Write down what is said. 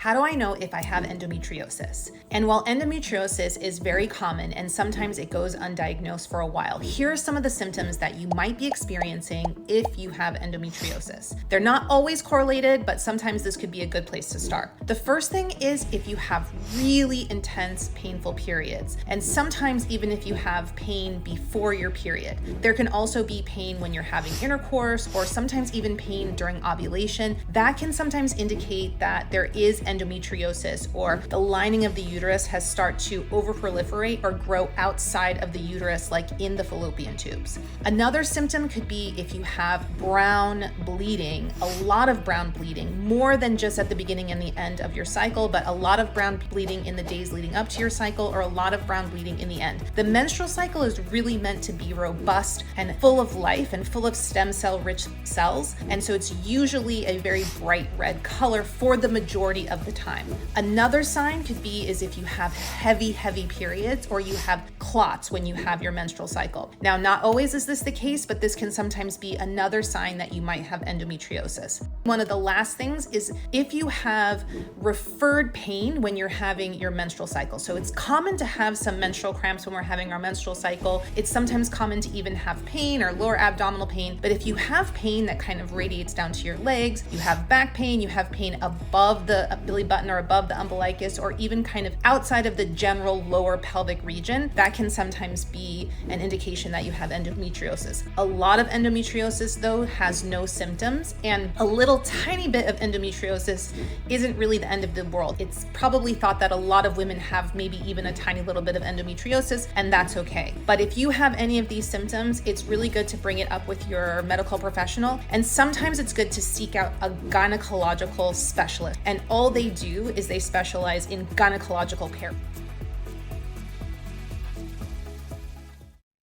How do I know if I have endometriosis? And while endometriosis is very common and sometimes it goes undiagnosed for a while, here are some of the symptoms that you might be experiencing if you have endometriosis. They're not always correlated, but sometimes this could be a good place to start. The first thing is if you have really intense, painful periods, and sometimes even if you have pain before your period. There can also be pain when you're having intercourse, or sometimes even pain during ovulation. That can sometimes indicate that there is endometriosis, or the lining of the uterus has started to overproliferate or grow outside of the uterus, like in the fallopian tubes. Another symptom could be if you have brown bleeding, a lot of brown bleeding, more than just at the beginning and the end of your cycle, but a lot of brown bleeding in the days leading up to your cycle, or a lot of brown bleeding in the end. The menstrual cycle is really meant to be robust and full of life and full of stem cell rich cells, and so it's usually a very bright red color for the majority of the time. Another sign could be is if you have heavy periods, or you have clots when you have your menstrual cycle. Now, not always is this the case, but this can sometimes be another sign that you might have endometriosis. One of the last things is if you have referred pain when you're having your menstrual cycle. So it's common to have some menstrual cramps when we're having our menstrual cycle. It's sometimes common to even have pain or lower abdominal pain, but if you have pain that kind of radiates down to your legs, you have back pain, you have pain above the belly button or above the umbilicus, or even kind of outside of the general lower pelvic region, that can sometimes be an indication that you have endometriosis. A lot of endometriosis, though, has no symptoms, and a little tiny bit of endometriosis isn't really the end of the world. It's probably thought that a lot of women have maybe even a tiny little bit of endometriosis, and that's okay. But if you have any of these symptoms, it's really good to bring it up with your medical professional, and sometimes it's good to seek out a gynecological specialist. And all they do is they specialize in gynecological care.